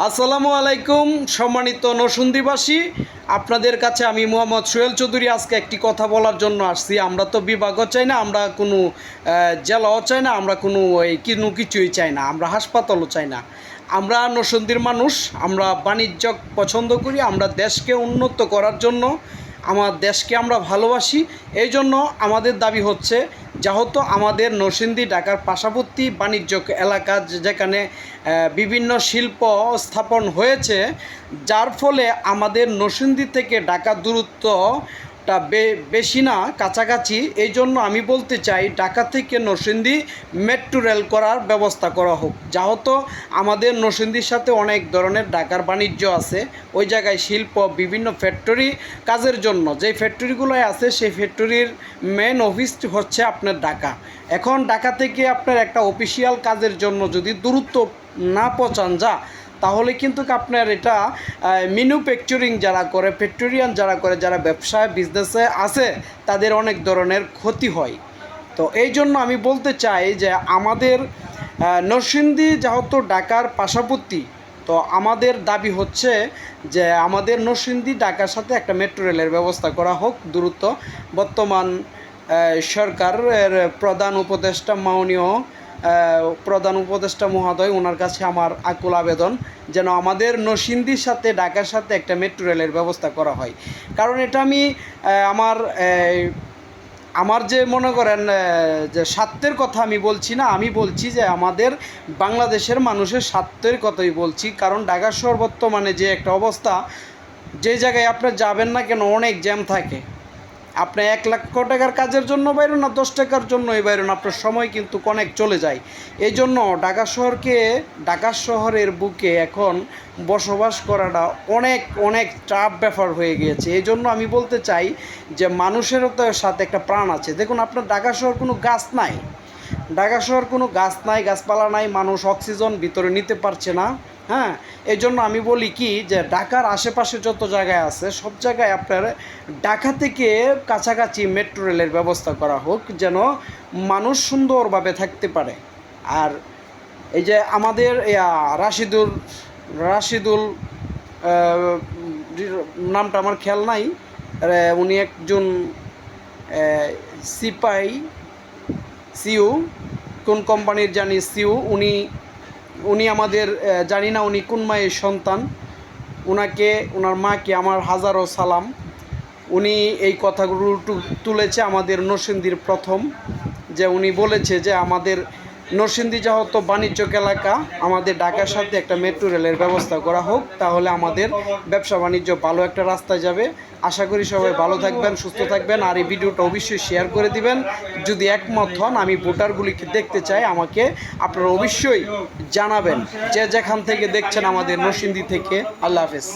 আসসালামু আলাইকুম সম্মানিত নরসিংদীবাসী, আপনাদের কাছে আমি মোহাম্মদ সোহেল চৌধুরী আজকে একটি কথা বলার জন্য আসছি। আমরা তো বিভাগও চাই না, আমরা কোনো জেলাও চাই না, আমরা কোনো কিছুই চাই না, আমরা হাসপাতালও চাই না। আমরা নরসিংদীর মানুষ, আমরা বাণিজ্য পছন্দ করি, আমরা দেশকে উন্নত করার জন্য, আমার দেশকে আমরা ভালোবাসি। এই জন্য আমাদের দাবি হচ্ছে যেহেতু আমাদের নরসিংদী ঢাকার পার্শ্ববর্তী বাণিজ্য এলাকা, যেখানে বিভিন্ন শিল্প স্থাপন হয়েছে, যার ফলে আমাদের নরসিংদী থেকে ঢাকার দূরত্বটা বেশি না, কাছাকাছি। এই জন্য আমি বলতে চাই ঢাকা থেকে নরসিংদী মেট্রো রেল করার ব্যবস্থা করা হোক। যেহেতু আমাদের নরসিংদীর সাথে অনেক ধরনের ঢাকার বাণিজ্য আছে, ওই জায়গায় শিল্প, বিভিন্ন ফ্যাক্টরি কাজের জন্য যেই ফ্যাক্টরিগুলোয় আছে, সেই ফ্যাক্টরির মেন অফিস হচ্ছে আপনার ঢাকা। এখন ঢাকা থেকে আপনার একটা অফিসিয়াল কাজের জন্য যদি দূরত্ব না পৌঁছান তাহলে কিন্তু আপনার এটা ম্যানুফ্যাকচারিং যারা করে, ফ্যাক্টরিয়ান যারা করে, যারা ব্যবসায় বিজনেসে আছে, তাদের অনেক ধরনের ক্ষতি হয়। তো এই জন্য আমি বলতে চাই যে আমাদের নরসিংদী যেহেতু ঢাকার পার্শ্ববর্তী, তো আমাদের দাবি হচ্ছে যে আমাদের নরসিংদী ঢাকার সাথে একটা মেট্রো রেলের ব্যবস্থা করা হোক দ্রুত। বর্তমান সরকারের প্রধান উপদেষ্টা, মাননীয় প্রধান উপদেষ্টা মহোদয়, ওনার কাছে আমার আকুল আবেদন যেন আমাদের নরসিংদীর সাথে ঢাকার সাথে একটা মেট্রো রেলের ব্যবস্থা করা হয়। কারণ এটা আমি আমার যে মনে করেন যে স্বার্থের কথা আমি বলছি না, আমি বলছি যে আমাদের বাংলাদেশের মানুষের স্বার্থের কথাই বলছি। কারণ ঢাকা শহর বর্তমানে যে একটা অবস্থা, যে জায়গায় আপনার যাবেন না কেন অনেক জ্যাম থাকে। আপনি 1 লক্ষ টাকার কাজের জন্য বাইরেন না 10 টাকার জন্যই বাইরেন, আপনার সময় কিন্তু অনেক চলে যায়। এই জন্য ঢাকা শহরের বুকে এখন বসবাস করাটা অনেক চাপ ব্যাপার হয়ে গিয়েছে। এই জন্য আমি বলতে চাই যে মানুষেরও তো সাথে একটা প্রাণ আছে। দেখুন, আপনার ঢাকা শহর কোনো গাছ নাই, গাছপালা নাই, মানুষ অক্সিজেন ভিতরে নিতে পারছে না। হ্যাঁ, এই জন্য আমি বলি কি যে ঢাকার আশেপাশে যত জায়গায় আছে, সব জায়গায় আপনার ঢাকা থেকে কাছাকাছি মেট্রো রেলের ব্যবস্থা করা হোক, যেন মানুষ সুন্দরভাবে থাকতে পারে। আর এই যে আমাদের রাশিদুল নামটা আমার খেয়াল নাই, উনি একজন সিইও, কোন কোম্পানির জানি সিইও, উনি আমাদের জানি না উনি কোন মায়ের সন্তান। ওনার মাকে আমার হাজারো সালাম। উনি এই কথাগুলো তুলেছে আমাদের নরসিংদীর প্রথম, যে উনি বলেছে যে আমাদের নরসিংদী যেহেতু বাণিজ্যিক এলাকা, আমাদের ঢাকার সাথে একটা মেট্রো রেলের ব্যবস্থা করা হোক, তাহলে আমাদের ব্যবসা বাণিজ্য ভালো একটা রাস্তায় যাবে। আশা করি সবাই ভালো থাকবেন, সুস্থ থাকবেন। আর এই ভিডিওটা অবশ্যই শেয়ার করে দিবেন। যদি একমত হন, আমি ভোটারগুলিকে দেখতে চাই, আমাকে আপনারা অবশ্যই জানাবেন যে যেখান থেকে দেখছেন আমাদের নরসিংদী থেকে। আল্লাহ হাফেজ।